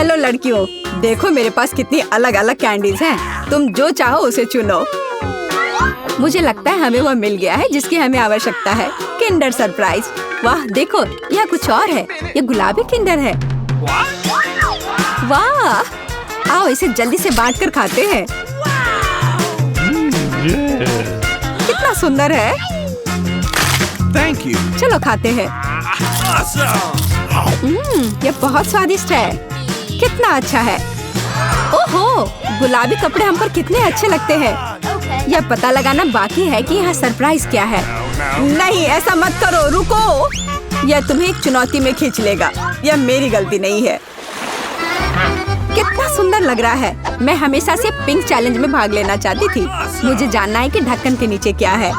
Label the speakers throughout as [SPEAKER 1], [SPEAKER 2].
[SPEAKER 1] Hello लड़कियों, देखो मेरे पास कितनी अलग अलग कैंडीज हैं। तुम जो चाहो उसे चुनो। मुझे लगता है हमें वह मिल गया है जिसकी हमें आवश्यकता है। Kinder surprise. वाह देखो, यह कुछ और है। यह गुलाबी किंडर है। वाह, आओ इसे जल्दी से बांट कर खाते हैं। कितना सुंदर है।
[SPEAKER 2] Thank you.
[SPEAKER 1] चलो खाते हैं। यह बहुत स्वादिष्ट है। कितना अच्छा है। ओहो, गुलाबी कपड़े हम पर कितने अच्छे लगते हैं। यह पता लगाना बाकी है कि यहाँ सरप्राइज क्या है। नहीं, ऐसा मत करो, रुको। यह तुम्हें एक चुनौती में खींच लेगा। यह मेरी गलती नहीं है। कितना सुंदर लग रहा है। मैं हमेशा से पिंक चैलेंज में भाग लेना चाहती थी। मुझे जानना है कि ढक्कन के नीचे क्या है।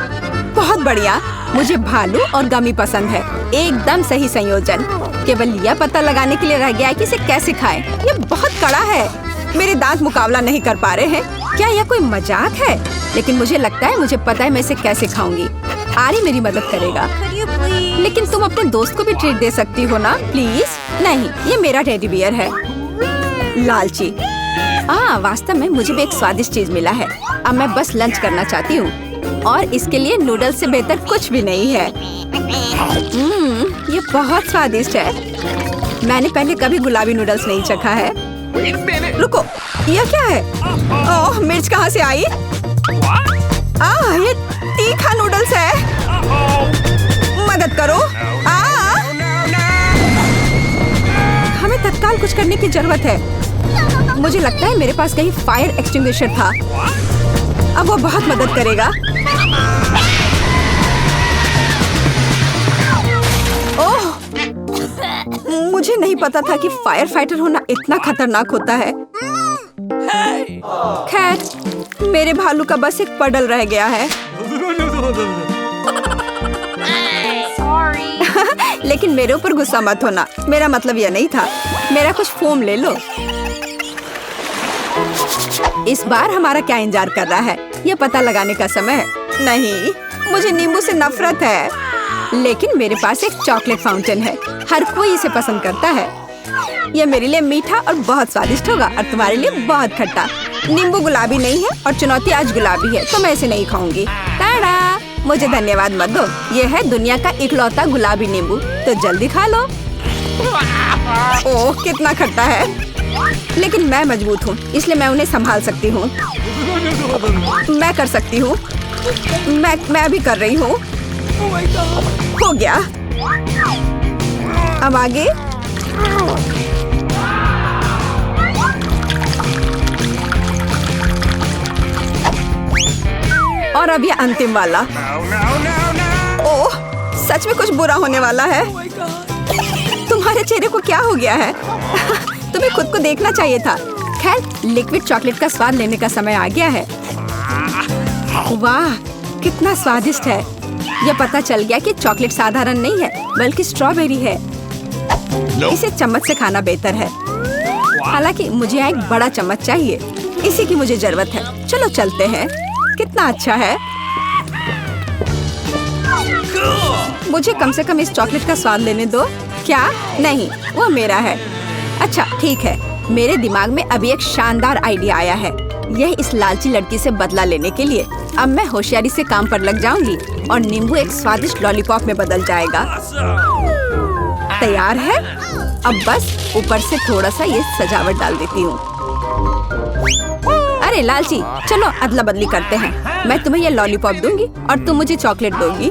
[SPEAKER 1] बहुत बढ़िया। मुझे भालू और गमी पसंद है। एकदम सही संयोजन। केवल यह पता लगाने के लिए रह गया है कि इसे कैसे खाएं। यह बहुत कड़ा है। मेरे दांत मुकाबला नहीं कर पा रहे हैं। क्या यह कोई मजाक है? लेकिन मुझे लगता है मुझे पता है मैं इसे कैसे खाऊंगी। आरी मेरी मदद करेगा। लेकिन तुम अपने दोस्त को भी ट्रीट दे सकती हो ना, प्लीज। नहीं, ये मेरा टेडी बियर है। लालची। वास्तव में मुझे भी एक स्वादिष्ट चीज मिला है। अब मैं बस लंच करना चाहती हूँ और इसके लिए नूडल्स से बेहतर कुछ भी नहीं है। ये बहुत स्वादिष्ट है। मैंने पहले कभी गुलाबी नूडल्स नहीं चखा है। रुको, यह क्या है? ओह, मिर्च कहाँ से आई? ये तीखा नूडल्स है। मदद करो। हमें तत्काल कुछ करने की जरूरत है। मुझे लगता है मेरे पास कहीं फायर एक्सटिंग्विशर था। अब वो बहुत मदद करेगा। ओह, मुझे नहीं पता था कि फायर फाइटर होना इतना खतरनाक होता है। खैर, मेरे भालू का बस एक पडल रह गया है। लेकिन मेरे ऊपर गुस्सा मत होना। मेरा मतलब यह नहीं था। मेरा कुछ फोम ले लो। इस बार हमारा क्या इंतजार कर रहा है? यह पता लगाने का समय है। नहीं, मुझे नींबू से नफरत है। लेकिन मेरे पास एक चॉकलेट फाउंटेन है। हर कोई इसे पसंद करता है। यह मेरे लिए मीठा और बहुत स्वादिष्ट होगा और तुम्हारे लिए बहुत खट्टा। नींबू गुलाबी नहीं है और चुनौती आज गुलाबी है, तो मैं इसे नहीं खाऊंगी। टाडा! मुझे धन्यवाद मत दो। यह है दुनिया का इकलौता गुलाबी नींबू, तो जल्दी खा लो। ओह, कितना खट्टा है। लेकिन मैं मजबूत हूँ, इसलिए मैं उन्हें संभाल सकती हूँ। मैं कर सकती हूँ। मैं अभी कर रही हूँ। हो गया। अब आगे। और अब ये अंतिम वाला। ओह, सच में कुछ बुरा होने वाला है। तुम्हारे चेहरे को क्या हो गया है? तुम्हें खुद को देखना चाहिए था। खैर, लिक्विड चॉकलेट का स्वाद लेने का समय आ गया है। वाह, कितना स्वादिष्ट है। यह पता चल गया कि चॉकलेट साधारण नहीं है, बल्कि स्ट्रॉबेरी है। इसे चम्मच से खाना बेहतर है। हालांकि मुझे यहाँ एक बड़ा चम्मच चाहिए। इसी की मुझे जरूरत है। चलो चलते हैं। कितना अच्छा है। मुझे कम से कम इस चॉकलेट का स्वाद लेने दो। क्या? नहीं, वो मेरा है। अच्छा ठीक है। मेरे दिमाग में अभी एक शानदार आइडिया आया है। यह इस लालची लड़की से बदला लेने के लिए। अब मैं होशियारी से काम पर लग जाऊंगी और नींबू एक स्वादिष्ट लॉलीपॉप में बदल जाएगा। तैयार है। अब बस ऊपर से थोड़ा सा ये सजावट डाल देती हूँ। अरे लालची, चलो अदला बदली करते हैं। मैं तुम्हें ये लॉलीपॉप दूंगी और तुम मुझे चॉकलेट दोगी।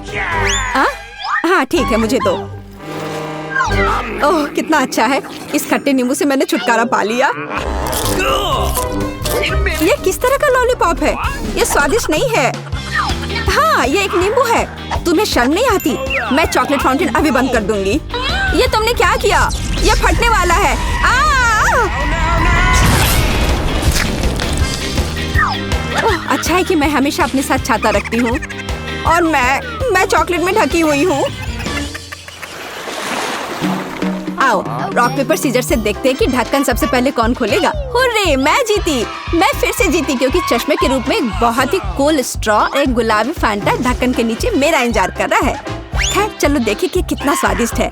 [SPEAKER 1] हाँ ठीक है, मुझे दो। ओह, कितना अच्छा है। इस खट्टे नींबू से मैंने छुटकारा पा लिया। ये किस तरह का लॉलीपॉप है? ये स्वादिष्ट नहीं है। हाँ, ये एक नींबू है। तुम्हें शर्म नहीं आती? मैं चॉकलेट फाउंटेन अभी बंद कर दूंगी। ये तुमने क्या किया? ये फटने वाला है। ओह, अच्छा है कि मैं हमेशा अपने साथ छाता रखती हूँ और मैं चॉकलेट में ढकी हुई हूँ। आओ, रॉक पेपर सीजर से देखते हैं कि ढक्कन सबसे पहले कौन खोलेगा। हुर्रे, मैं जीती। मैं फिर से जीती क्योंकि चश्मे के रूप में एक बहुत ही कूल स्ट्रॉ और एक गुलाबी फैंटा ढक्कन के नीचे मेरा इंतजार कर रहा है। खैर, चलो देखिए कि कितना स्वादिष्ट है।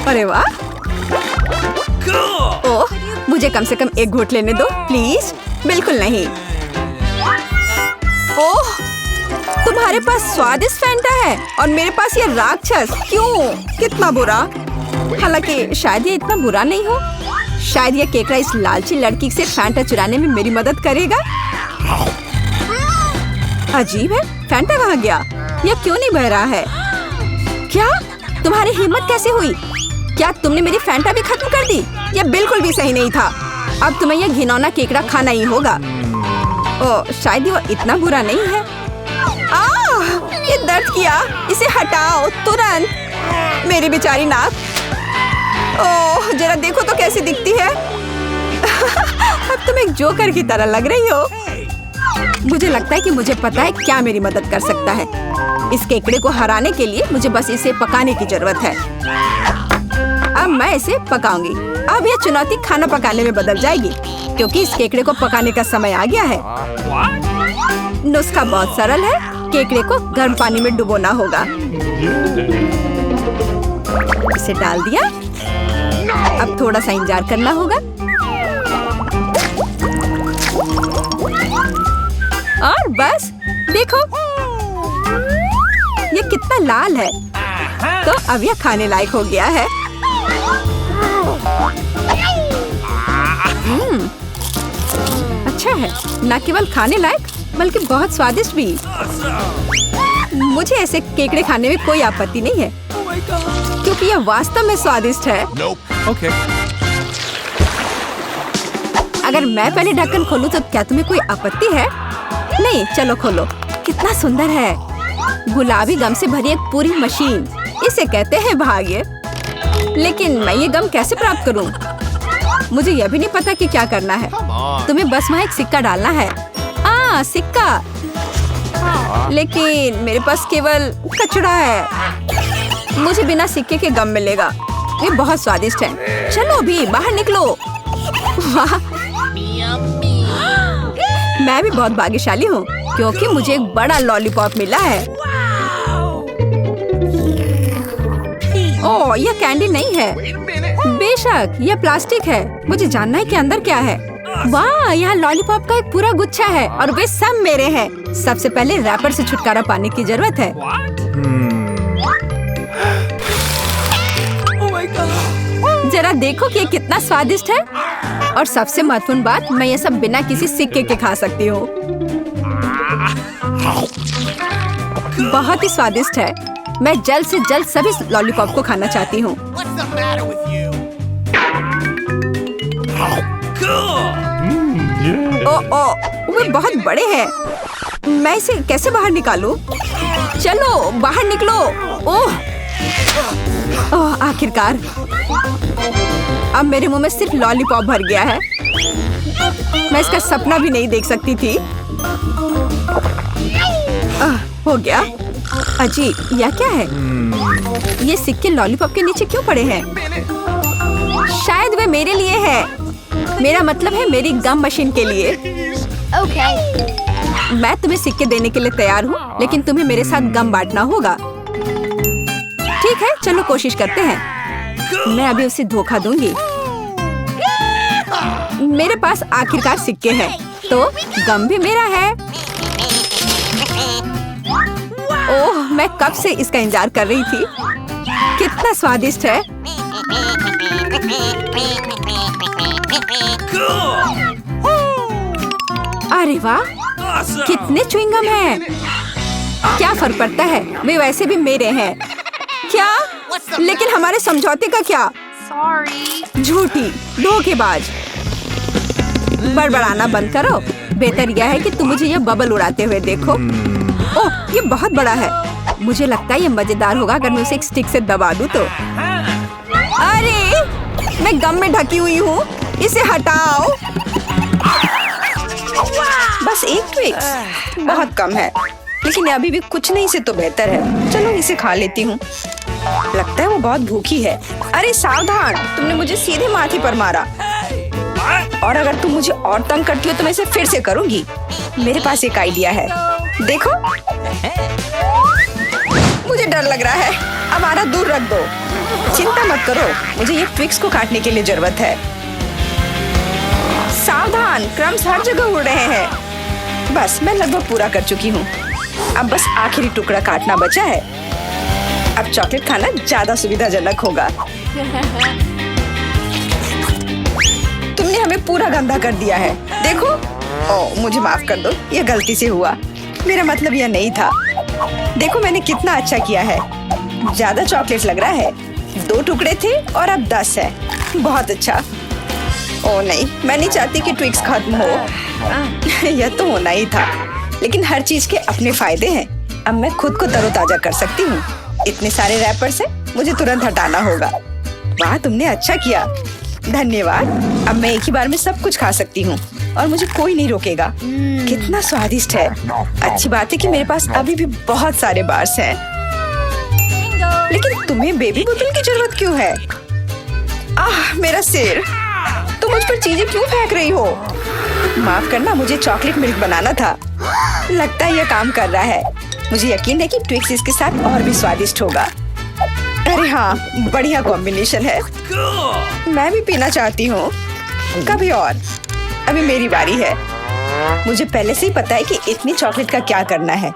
[SPEAKER 1] अरे वाह, ओह, मुझे कम से कम एक घूंट लेने दो प्लीज। बिल्कुल नहीं। ओह, तुम्हारे पास स्वादिष्ट फैंटा है और मेरे पास ये राक्षस। क्यों? कितना बुरा। हालांकि शायद ये इतना बुरा नहीं हो। शायद ये केकड़ा इस लालची लड़की से फैंटा चुराने में मेरी मदद करेगा। अजीब है, फैंटा कहाँ गया? यह क्यों नहीं बह रहा है? क्या तुम्हारी हिम्मत कैसे हुई? क्या तुमने मेरी फैंटा भी खत्म कर दी? यह बिल्कुल भी सही नहीं था। अब तुम्हें यह घिनौना केकड़ा खाना ही होगा। ओह, शायद वो इतना बुरा नहीं है। ये दर्द किया। इसे हटाओ तुरंत। मेरी बेचारी नाक। ओह, जरा देखो तो कैसी दिखती है। अब तुम एक जोकर की तरह लग रही हो। मुझे लगता है कि मुझे पता है क्या मेरी मदद कर सकता है। इस केकड़े को हराने के लिए मुझे बस इसे पकाने की जरूरत है। अब मैं इसे पकाऊंगी। अब यह चुनौती खाना पकाने में बदल जाएगी, क्योंकि इस केकड़े को पकाने का समय आ गया है। नुस्खा बहुत सरल है। केकड़े को गर्म पानी में डुबोना होगा। इसे डाल दिया। अब थोड़ा सा इंतजार करना होगा। और बस देखो, ये कितना लाल है। तो अब यह खाने लायक हो गया है। अच्छा है, न केवल खाने लायक बल्कि बहुत स्वादिष्ट भी। मुझे ऐसे केकड़े खाने में कोई आपत्ति नहीं है, क्योंकि यह वास्तव में स्वादिष्ट है।
[SPEAKER 2] Okay.
[SPEAKER 1] अगर मैं पहले ढक्कन खोलूं तो क्या तुम्हें कोई आपत्ति है? नहीं, चलो खोलो। कितना सुंदर है। गुलाबी गम से भरी एक पूरी मशीन। इसे कहते हैं भाग्य। लेकिन मैं ये गम कैसे प्राप्त करूं? मुझे यह भी नहीं पता कि क्या करना है। तुम्हें बस वहाँ एक सिक्का डालना है। सिक्का। लेकिन मेरे पास केवल कचड़ा है। मुझे बिना सिक्के के गम मिलेगा। ये बहुत स्वादिष्ट है। चलो अभी बाहर निकलो। वाह, मैं भी बहुत भाग्यशाली हूँ, क्योंकि मुझे एक बड़ा लॉलीपॉप मिला है। ओह, यह कैंडी नहीं है। बेशक, यह प्लास्टिक है। मुझे जानना है कि अंदर क्या है। वाह, यहाँ लॉलीपॉप का एक पूरा गुच्छा है और वे सब मेरे हैं। सबसे पहले रैपर से छुटकारा पाने की जरूरत है। जरा देखो कि ये कितना स्वादिष्ट है। और सबसे महत्वपूर्ण बात, मैं ये सब बिना किसी सिक्के के खा सकती हूँ। बहुत ही स्वादिष्ट है। मैं जल्द से जल्द सभी लॉलीपॉप को खाना चाहती हूँ। वे बहुत बड़े हैं। मैं इसे कैसे बाहर निकालूं? चलो बाहर निकलो। ओह, आखिरकार। अब मेरे मुंह में सिर्फ लॉलीपॉप भर गया है। मैं इसका सपना भी नहीं देख सकती थी। हो गया। अजी, यह क्या है? ये सिक्के लॉलीपॉप के नीचे क्यों पड़े हैं? शायद वे मेरे लिए है। मेरा मतलब है मेरी गम मशीन के लिए। मैं तुम्हें सिक्के देने के लिए तैयार हूँ, लेकिन तुम्हें मेरे साथ गम बांटना होगा। ठीक है, चलो कोशिश करते हैं। मैं अभी उसे धोखा दूंगी। मेरे पास आखिरकार सिक्के हैं, तो गम भी मेरा है। ओह, मैं कब से इसका इंतजार कर रही थी। कितना स्वादिष्ट है। अरे वाह, कितने च्युइंगम हैं। क्या फर्क पड़ता है, वे वैसे भी मेरे हैं। क्या? लेकिन हमारे समझौते का क्या? झूठी, धोखेबाज। बड़बड़ाना बंद करो। बेहतर यह है कि तुम मुझे यह बबल उड़ाते हुए देखो। ओह, ये बहुत बड़ा है। मुझे लगता है ये मजेदार होगा अगर मैं उसे एक स्टिक से दबा दूं तो। अरे, मैं गम में ढकी हुई हूँ। इसे हटाओ। बस एक ट्विक्स बहुत कम है, लेकिन अभी भी कुछ नहीं से तो बेहतर है। चलो इसे खा लेती हूँ। लगता है वो बहुत भूखी है। अरे सावधान, तुमने मुझे सीधे माथे पर मारा। और अगर तुम मुझे और तंग करती हो तो मैं इसे फिर से करूंगी। मेरे पास एक आइडिया है। देखो, मुझे डर लग रहा है। अब आरा दूर रख दो।
[SPEAKER 3] चिंता मत करो, मुझे ये ट्विक्स को काटने के लिए जरूरत है। सावधान, क्रम्स हर जगह उड़ रहे हैं। बस मैं लगभग पूरा कर चुकी हूँ। अब बस आखिरी टुकड़ा काटना बचा है। अब चॉकलेट खाना ज्यादा सुविधाजनक होगा। तुमने हमें पूरा गंदा कर दिया है। देखो, ओह मुझे माफ कर दो, ये गलती से हुआ। मेरा मतलब यह नहीं था। देखो मैंने कितना अच्छा किया है। ज्यादा चॉकलेट लग रहा है। 2 टुकड़े थे और अब 10 है। बहुत अच्छा। ओह नहीं, मैं नहीं चाहती कि ट्विक्स खत्म हो। यह तो होना ही था, लेकिन हर चीज के अपने फायदे हैं। अब मैं खुद को तरोताजा कर सकती हूँ। इतने सारे रैपर्स हैं, मुझे तुरंत हटाना होगा। वाह, तुमने अच्छा किया, धन्यवाद। अब मैं एक ही बार में सब कुछ खा सकती हूँ और मुझे कोई नहीं रोकेगा। कितना स्वादिष्ट है। अच्छी बात है कि मेरे पास अभी भी बहुत सारे बार्स हैं। लेकिन तुम्हें बेबी बोतल की जरूरत क्यों है? आह, मेरा सिर। तुम मुझ पर चीजें क्यों फेंक रही हो? माफ करना, मुझे चॉकलेट मिल्क बनाना था। लगता है यह काम कर रहा है। मुझे यकीन है कि ट्विक्स इसके साथ और भी स्वादिष्ट होगा। अरे हाँ, बढ़िया कॉम्बिनेशन है। मैं भी पीना चाहती हूँ। कभी और। अभी मेरी बारी है। मुझे पहले से ही पता है कि इतनी चॉकलेट का क्या करना है।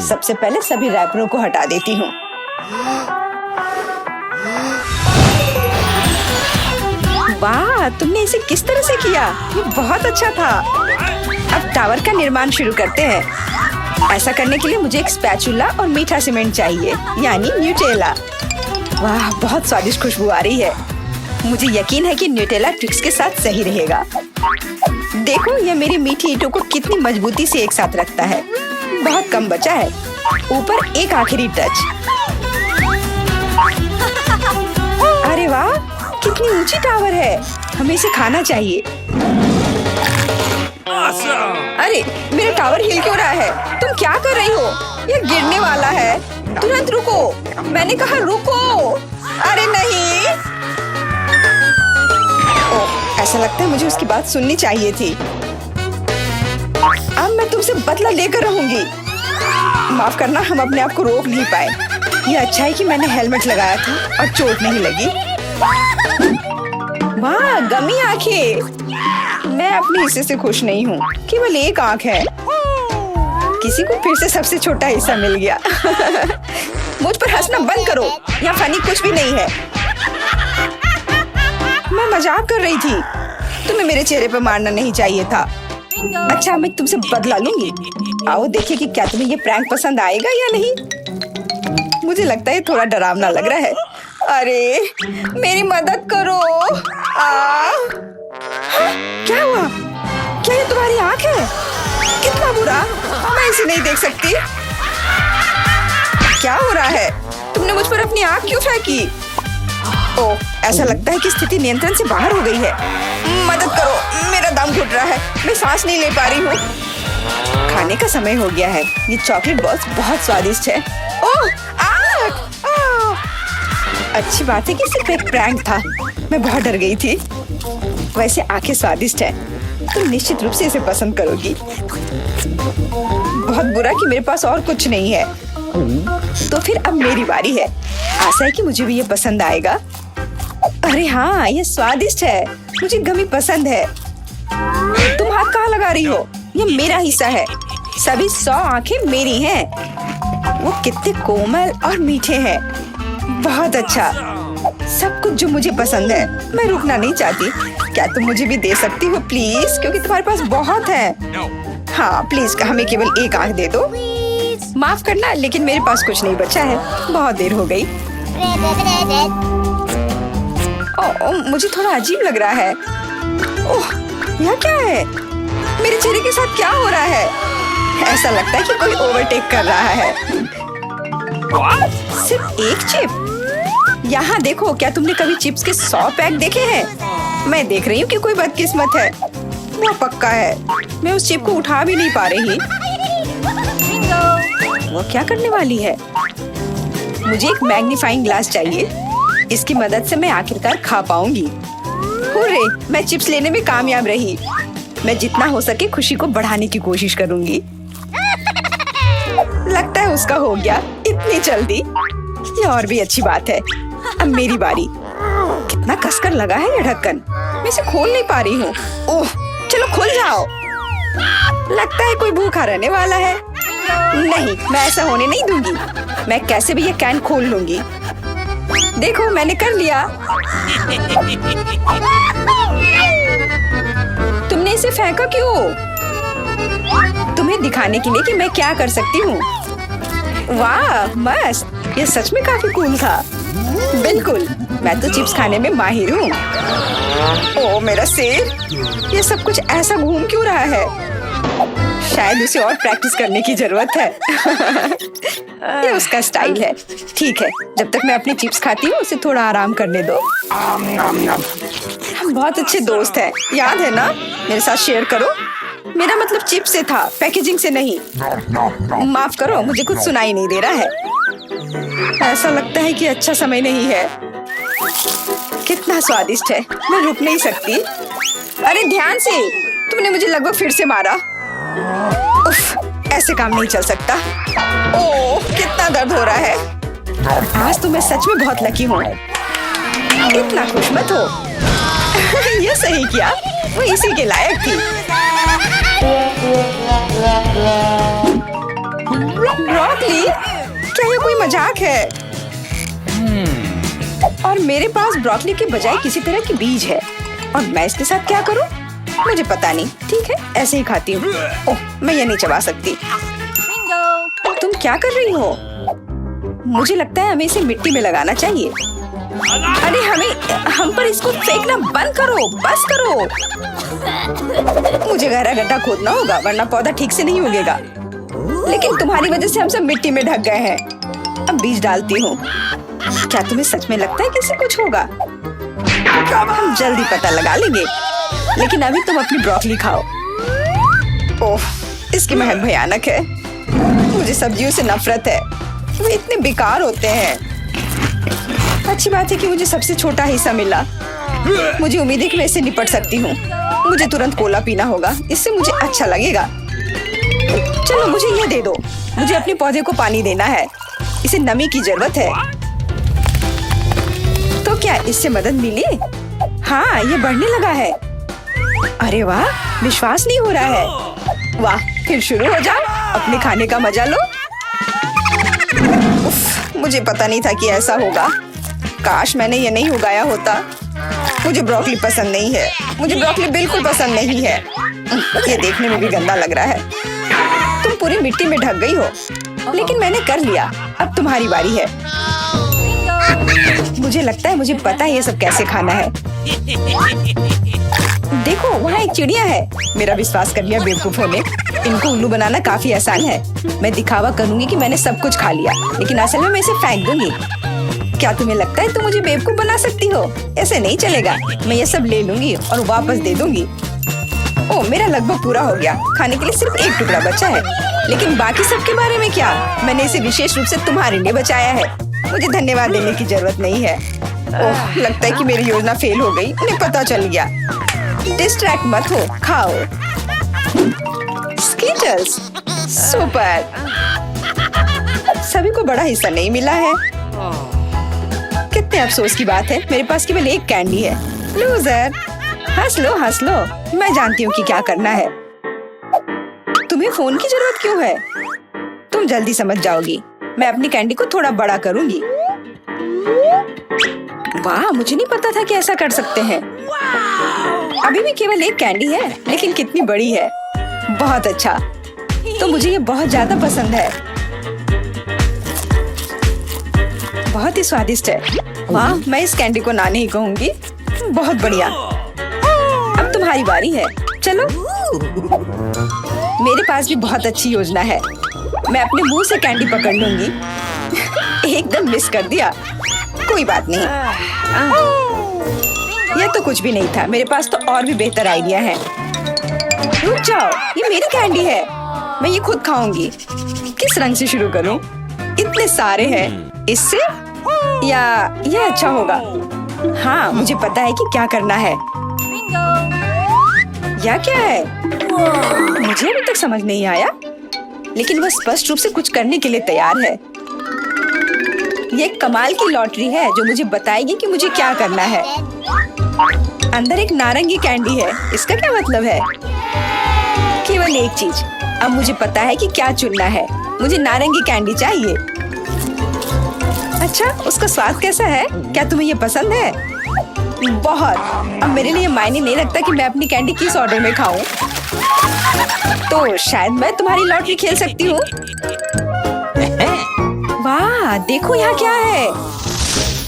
[SPEAKER 3] सबसे पहले सभी रैपरों को हटा देती हूँ। वाह, तुमने इसे किस तरह से किया? ये बहुत अच्छा था। अब टावर का निर्माण शुरू करते हैं। ऐसा करने के लिए मुझे एक स्पैचुला और मीठा सीमेंट चाहिए, यानी न्यूटेला। वाह, बहुत स्वादिष्ट खुशबू आ रही है। मुझे यकीन है कि न्यूटेला ट्विक्स के साथ सही रहेगा। देखो, यह मेरी मीठी ईंटों को कितनी मजबूती से एक साथ रखता है। बहुत कम बचा है। ऊपर एक आखिरी टच। अरे वाह, कितनी ऊंची टावर है। हमें इसे खाना चाहिए। अरे, मेरा टावर हिल क्यों रहा है? तुम क्या कर रही हो? यह गिरने वाला है। तुरंत रुको, मैंने कहा रुको। अरे नहीं। ओह, ऐसा लगता है मुझे उसकी बात सुननी चाहिए थी। अब मैं तुमसे बदला लेकर रहूंगी। माफ करना, हम अपने आप को रोक नहीं पाए। यह अच्छा है कि मैंने हेलमेट लगाया था और चोट नहीं लगी। वाह, गमी आंखें। मैं अपने हिस्से से खुश नहीं हूँ। केवल एक आंख है। किसी को फिर से सबसे छोटा हिस्सा मिल गया। मुझ पर हंसना बंद करो। यहाँ फनी कुछ भी नहीं है। मैं मजाक कर रही थी। तुम्हें मेरे चेहरे पर मारना नहीं चाहिए था। अच्छा, मैं तुमसे बदला लूंगी। आओ देखें कि क्या तुम्हें ये प्रैंक पसंद आएगा या नहीं। मुझे लगता है थोड़ा डरावना लग रहा है। अरे, मेरी मदद करो। क्या हुआ? क्या ये तुम्हारी आँख है? कितना बुरा। मैं इसे नहीं देख सकती। क्या हो रहा है? तुमने मुझ पर अपनी आँख क्यों फेंकी? ओह, ऐसा लगता है कि स्थिति नियंत्रण से बाहर हो गई है। मदद करो, मेरा दम घुट रहा है। मैं सांस नहीं ले पा रही हूँ। खाने का समय हो गया है। ये चॉकलेट बॉल्स बहुत स्वादिष्ट है। ओह, अच्छी बात है कि सिर्फ एक प्रैंक था। मैं बहुत डर गई थी। वैसे आंखें स्वादिष्ट है। तुम निश्चित रूप से इसे पसंद करोगी। बहुत बुरा कि मेरे पास और कुछ नहीं है। तो फिर अब मेरी बारी है। आशा है कि मुझे भी ये पसंद आएगा। अरे हाँ, ये स्वादिष्ट है। मुझे गमी पसंद है। तुम हाथ कहाँ लगा रही हो? ये मेरा हिस्सा है। सभी 100 आंखें मेरी हैं। वो कितने कोमल और मीठे हैं। बहुत अच्छा, सब कुछ जो मुझे पसंद है। मैं रुकना नहीं चाहती। क्या तुम मुझे भी दे सकती हो प्लीज? क्योंकि तुम्हारे पास बहुत है। हाँ प्लीज, हमें केवल एक आंख दे दो। माफ करना, लेकिन मेरे पास कुछ नहीं बचा है। बहुत देर हो गई। ओह, मुझे थोड़ा अजीब लग रहा है। ओह, यह क्या है? मेरे चेहरे के साथ क्या हो रहा है? ऐसा लगता है कि कोई ओवरटेक कर रहा है। सिर्फ एक चिप? यहाँ देखो, क्या तुमने कभी चिप्स के 100 पैक देखे हैं? मैं देख रही हूँ कि कोई बदकिस्मत है। वो पक्का है। मैं उस चिप को उठा भी नहीं पा रही। वो क्या करने वाली है? मुझे एक मैग्नीफाइंग ग्लास चाहिए। इसकी मदद से मैं आखिरकार खा पाऊंगी। हुर्रे, मैं चिप्स लेने में कामयाब रही। मैं जितना हो सके खुशी को बढ़ाने की कोशिश करूंगी। लगता है उसका हो गया इतनी जल्दी। ये और भी अच्छी बात है। अब मेरी बारी। कितना कसकर लगा है ये ढक्कन, मैं इसे खोल नहीं पा रही हूँ। ओह, चलो खुल जाओ। लगता है कोई भूखा रहने वाला है। नहीं, मैं ऐसा होने नहीं दूंगी। मैं कैसे भी ये कैन खोल लूंगी। देखो, मैंने कर लिया। तुमने इसे फेंका क्यों? तुम्हें दिखाने के लिए कि मैं क्या कर सकती हूँ। वाह, मस्त! ये सच में काफी कूल था। बिल्कुल, मैं तो चिप्स खाने में माहिर हूँ। ओह, मेरा सिर! ये सब कुछ ऐसा घूम क्यों रहा है? शायद उसे और प्रैक्टिस करने की जरूरत है। ये उसका स्टाइल है। ठीक है, जब तक मैं अपनी चिप्स खाती हूँ उसे थोड़ा आराम करने दो। हम बहुत अच्छे दोस्त हैं, याद है ना? मेरे साथ शेयर करो। मेरा मतलब चिप्स से था, पैकेजिंग से नहीं। माफ करो, मुझे कुछ सुनाई नहीं दे रहा है। ऐसा लगता है कि अच्छा समय नहीं है। कितना स्वादिष्ट है, मैं रुक नहीं सकती। अरे ध्यान से, तुमने मुझे लगभग फिर से मारा। उफ, ऐसे काम नहीं चल सकता। ओह, कितना दर्द हो रहा है। आज तो मैं सच में बहुत लकी हूँ। इतना खुश मत हो। ये सही किया, वो इसी के लायक थी। ब्रोकली? क्या ये कोई मजाक है? और मेरे पास ब्रोकली के बजाय किसी तरह की बीज है, और मैं इसके साथ क्या करूं? मुझे पता नहीं। ठीक है, ऐसे ही खाती हूँ। ओह, मैं ये नहीं चबा सकती। तुम क्या कर रही हो? मुझे लगता है हमें इसे मिट्टी में लगाना चाहिए। अरे हम पर इसको फेंकना बंद करो, बस करो। मुझे गहरा गड्ढा खोदना होगा, वरना पौधा ठीक से नहीं उगेगा। लेकिन तुम्हारी वजह से हम सब मिट्टी में ढक गए हैं। अब बीज डालती हूँ। क्या तुम्हें सच में लगता है कि इससे कुछ होगा? हम जल्दी पता लगा लेंगे। लेकिन अभी तुम अपनी ब्रोकली खाओ। ओह, इसकी महक भयानक है। मुझे सब्जियों से नफरत है, वे इतने बेकार होते हैं। अच्छी बात है कि मुझे सबसे छोटा हिस्सा मिला। मुझे उम्मीद है कि मैं इससे निपट सकती हूँ। मुझे तुरंत कोला पीना होगा, इससे मुझे अच्छा लगेगा। चलो, मुझे ये दे दो। मुझे अपने पौधे को पानी देना है, इसे नमी की जरूरत है। तो क्या इससे मदद मिली? हाँ, ये बढ़ने लगा है। अरे वाह, विश्वास नहीं हो रहा है। वाह, फिर शुरू हो जाओ, अपने खाने का मजा लो। उफ, मुझे पता नहीं था कि ऐसा होगा। काश मैंने ये नहीं उगाया होता। मुझे ब्रोकली पसंद नहीं है। मुझे ब्रोकली बिल्कुल पसंद नहीं है। ये देखने में भी गंदा लग रहा है। तुम पूरी मिट्टी में ढक गई हो, लेकिन मैंने कर लिया। अब तुम्हारी बारी है। मुझे लगता है मुझे पता है ये सब कैसे खाना है। देखो, वहाँ एक चिड़िया है। मेरा विश्वास कर लिया बेवकूफों ने। इनको उल्लू बनाना काफी आसान है। मैं दिखावा करूंगी कि मैंने सब कुछ खा लिया, लेकिन असल में मैं इसे फेंक दूंगी। क्या तुम्हें लगता है तुम मुझे बेवकूफ बना सकती हो? ऐसे नहीं चलेगा। मैं ये सब ले लूंगी और वापस दे दूंगी। ओह, मेरा लगभग पूरा हो गया। खाने के लिए सिर्फ एक टुकड़ा बचा है। लेकिन बाकी सब के बारे में क्या? मैंने इसे विशेष रूप से तुम्हारे लिए बचाया है। मुझे धन्यवाद देने की जरूरत नहीं है। ओह, लगता है कि मेरी योजना फेल हो गई। उन्हें पता चल गया। डिस्ट्रैक्ट मत हो, खाओ। Skittles, super. सभी को बड़ा हिस्सा नहीं मिला है। कितने अफसोस की बात है, मेरे पास केवल एक कैंडी है। लूजर, हंस लो, हंस लो। मैं जानती हूँ कि क्या करना है। तुम्हें फोन की जरूरत क्यों है? तुम जल्दी समझ जाओगी। मैं अपनी कैंडी को थोड़ा बड़ा करूंगी। वाह, मुझे नहीं पता था कि ऐसा कर सकते हैं। अभी भी केवल एक कैंडी है, लेकिन कितनी बड़ी है। बहुत अच्छा, तो मुझे ये बहुत ज्यादा पसंद है। बहुत ही स्वादिष्ट है। वाह, मैं इस कैंडी को ना नहीं कहूंगी। बहुत बढ़िया। अब तुम्हारी बारी है। चलो, मेरे पास भी बहुत अच्छी योजना है। मैं अपने मुंह से कैंडी पकड़ लूंगी। एकदम मिस कर दिया। कोई बात नहीं। यह तो कुछ भी नहीं था। मेरे पास तो और भी बेहतर आइडिया है। रुक जाओ, ये मेरी कैंडी है। मैं ये खुद खाऊंगी। किस रंग से शुरू करूं? इतने सारे हैं। इससे या ये अच्छा होगा? हाँ, मुझे पता है कि क्या करना है। यह क्या है? मुझे अभी तक समझ नहीं आया, लेकिन वह स्पष्ट रूप से कुछ करने के लिए तैयार है। ये एक कमाल की लॉटरी है जो मुझे बताएगी कि मुझे क्या करना है। अंदर एक नारंगी कैंडी है, इसका क्या मतलब है? केवल एक चीज, अब मुझे पता है कि क्या चुनना है। मुझे नारंगी कैंडी चाहिए। अच्छा, उसका स्वाद कैसा है? क्या तुम्हें ये पसंद है? बहुत। अब मेरे लिए मायने नहीं रखता कि मैं अपनी कैंडी किस ऑर्डर में खाऊं। तो शायद मैं तुम्हारी लॉटरी खेल सकती हूँ। वाह, देखो यहाँ क्या है।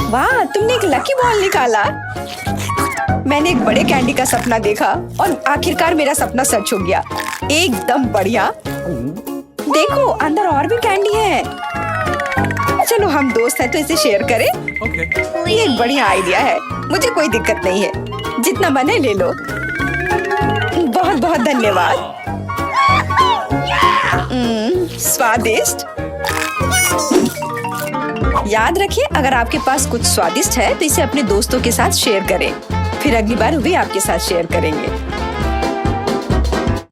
[SPEAKER 3] वाह, तुमने एक लकी बॉल निकाला। मैंने एक बड़े कैंडी का सपना देखा और आखिरकार मेरा सपना सच हो गया। एकदम बढ़िया। देखो, अंदर और भी कैंडी है। चलो, हम दोस्त हैं तो इसे शेयर करें। ये एक बढ़िया आइडिया है, मुझे कोई दिक्कत नहीं है। जितना मन है ले लो। बहुत बहुत धन्यवाद। स्वादिष्ट। याद रखिए, अगर आपके पास कुछ स्वादिष्ट है तो इसे अपने दोस्तों के साथ शेयर करें। फिर अगली बार वे आपके साथ शेयर करेंगे।